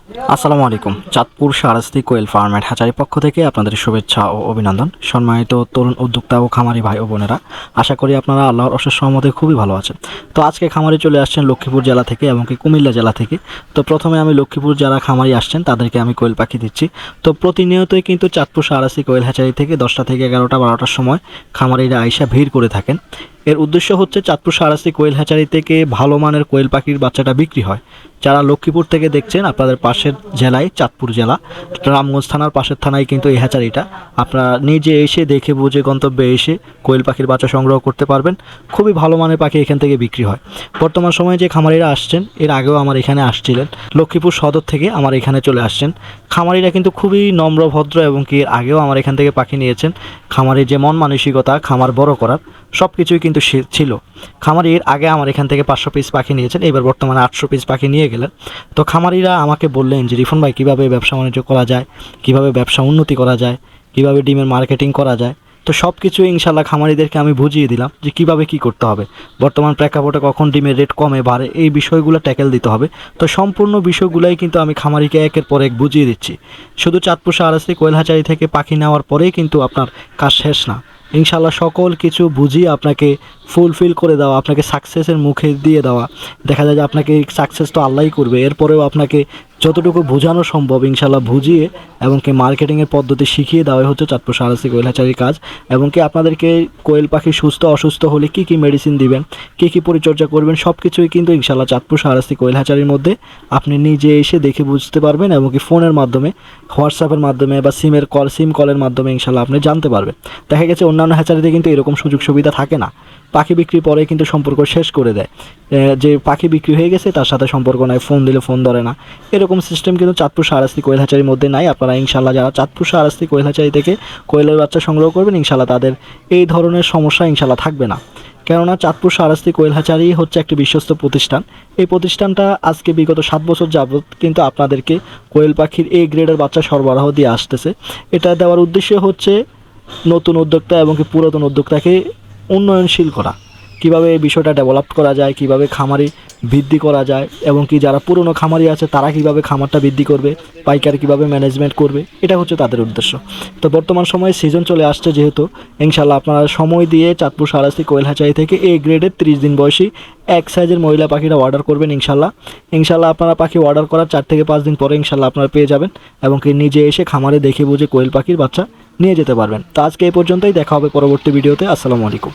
আসসালামু আলাইকুম। Chandpur Shahrasti quail farm and হ্যাচারির পক্ষ থেকে আপনাদের শুভেচ্ছা ও অভিনন্দন। সম্মানিত তরুণ উদ্যোক্তা ও খামারি ভাই ও বোনেরা, আশা করি আপনারা আল্লাহর অশেষ রহমতে খুবই ভালো আছেন। তো আজকে খামারি চলে আসছেন লক্ষ্মীপুর জেলা থেকে এবং কি কুমিল্লা জেলা থেকে। তো প্রথমে আমি লক্ষ্মীপুর যারা খামারি আসছেন তাদেরকে আমি কোয়েল পাখি দিচ্ছি। তো প্রতিনিয়তই কিন্তু চাঁদপুর শাহরাস্তি কোয়েল হ্যাচারি থেকে 10টা থেকে 11টা 12টার সময় খামারিরা আইসা ভিড় করে থাকেন। এর উদ্দেশ্য হচ্ছে চাঁদপুর শাহরাস্তি কোয়েল হ্যাচারি থেকে ভালো মানের কোয়েল পাখির বাচ্চাটা বিক্রি হয়। যারা লক্ষ্মীপুর থেকে দেখছেন, আপনাদের পাশের জেলায় চাঁদপুর জেলা, রামগঞ্জ থানার পাশের থানায় কিন্তু এই হ্যাচারিটা। আপনারা নিজে এসে দেখে বুঝে গন্তব্যে এসে কোয়েল পাখির বাচ্চা সংগ্রহ করতে পারবেন। খুবই ভালো মানের পাখি এখান থেকে বিক্রি হয়। বর্তমান সময়ে যে খামারিরা আসছেন, এর আগেও আমার এখানে আসছিলেন, লক্ষ্মীপুর সদর থেকে আমার এখানে চলে আসছেন। খামারিরা কিন্তু খুবই নম্র ভদ্র এবং কি এর আগেও আমার এখান থেকে পাখি নিয়েছেন। খামারের যে মন মানসিকতা খামার বড় করার সব কিছুই কিন্তু ছিল। খামারি এর আগে আমার এখান থেকে 500 পিস পাখি নিয়েছেন, এবার বর্তমানে 800 পিস পাখি নিয়ে গেলেন। তো খামারিরা আমাকে বললেন যে রিফন ভাই, কীভাবে ব্যবসা বাণিজ্য করা যায়, কীভাবে ব্যবসা উন্নতি করা যায়, কীভাবে ডিমের মার্কেটিং করা যায়। তো সব কিছু ইনশাল্লাহ খামারিদেরকে আমি বুঝিয়ে দিলাম যে কীভাবে কী করতে হবে, বর্তমান প্রেক্ষাপটে কখন ডিমের রেট কমে বাড়ে, এই বিষয়গুলো ট্যাকেল দিতে হবে। তো সম্পূর্ণ বিষয়গুলোই কিন্তু আমি খামারিকে একের পর এক বুঝিয়ে দিচ্ছি। শুধু চাঁদপুর শাহরাস্তি কোয়েল হ্যাচারি থেকে পাখি নেওয়ার পরেই কিন্তু আপনার কাজ শেষ না। ইনশাল্লাহ সকল কিছু বুঝিয়ে আপনাকে ফুলফিল করে দেওয়া, আপনাকে সাকসেসের মুখে দিয়ে দেওয়া। দেখা যায় যে আপনাকে সাকসেস তো আল্লাহই করবে, এরপরেও আপনাকে যতটুকু বোঝানো সম্ভব ইনশাল্লাহ বুঝিয়ে এবং কি মার্কেটিংয়ের পদ্ধতি শিখিয়ে দেওয়াই হচ্ছে চাঁদপুর শাহরাস্তি কোয়েল হ্যাচারির কাজ। এবং কি আপনাদেরকে কোয়েল পাখি সুস্থ অসুস্থ হলে কী কী মেডিসিন দিবেন, কী কী পরিচর্যা করবেন, সব কিছুই কিন্তু ইনশাল্লাহ চাঁদপুর শাহরাস্তি কোয়েল হ্যাচারির মধ্যে আপনি নিজে এসে দেখে বুঝতে পারবেন। এবং কি ফোনের মাধ্যমে, হোয়াটসঅ্যাপের মাধ্যমে বা সিম কলের মাধ্যমে ইনশাল্লাহ আপনি জানতে পারবেন। দেখা গেছে অন্যান্য হ্যাচারিতে কিন্তু এরকম সুযোগ সুবিধা থাকে না। পাখি বিক্রি পরে কিন্তু সম্পর্ক শেষ করে দেয়, যে পাখি বিক্রি হয়ে গেছে তার সাথে সম্পর্ক নাই, ফোন দিলে ফোন ধরে না, এরকম সিস্টেম কিন্তু চাঁদপুর শাহরাস্তি কোয়েল হ্যাচারির মধ্যে নাই। আপনারা ইনশাল্লাহ যারা চাঁদপুর শাহরাস্তি কোয়েল হ্যাচারি থেকে কোয়েলের বাচ্চা সংগ্রহ করবেন, ইনশাল্লাহ তাদের এই ধরনের সমস্যা ইনশাল্লাহ থাকবে না। কেননা চাঁদপুর শাহরাস্তি কোয়েল হ্যাচারি হচ্ছে একটি বিশ্বস্ত প্রতিষ্ঠান। এই প্রতিষ্ঠানটা আজকে বিগত 7 বছর যাবৎ কিন্তু আপনাদেরকে কোয়েল পাখির এই গ্রেডের বাচ্চা সরবরাহ দিয়ে আসতেছে। এটা দেওয়ার উদ্দেশ্য হচ্ছে নতুন উদ্যোক্তা এবং কি পুরাতন উদ্যোক্তাকে উন্নয়নশীল করা, কিভাবে এই বিষয়টা ডেভেলপ করা যায়, কিভাবে খামারি বৃদ্ধি করা যায়, এবং কি যারা পুরনো খামারি আছে তারা কিভাবে খামারটা বৃদ্ধি করবে, পাইকারি কিভাবে ম্যানেজমেন্ট করবে, এটা হচ্ছে তাদের উদ্দেশ্য। তো বর্তমান সময়ে সিজন চলে আসছে যেহেতু, ইনশাল্লাহ আপনারা সময় দিয়ে চাঁদপুর শাহরাস্তি কোয়েল হ্যাচারি থেকে এই গ্রেডের 30 দিন বয়সী এক সাইজের মহিলা পাখিটা অর্ডার করবেন। ইনশাল্লাহ আপনারা পাখি অর্ডার করার 4 থেকে 5 দিন পরে ইনশাল্লাহ আপনারা পেয়ে যাবেন এবং কি নিজে এসে খামারে দেখে বুঝে কোয়েল পাখির বাচ্চা নিয়ে যেতে পারবেন। তো আজকে এই পর্যন্তই, দেখা হবে পরবর্তী ভিডিওতে। আসসালামু আলাইকুম।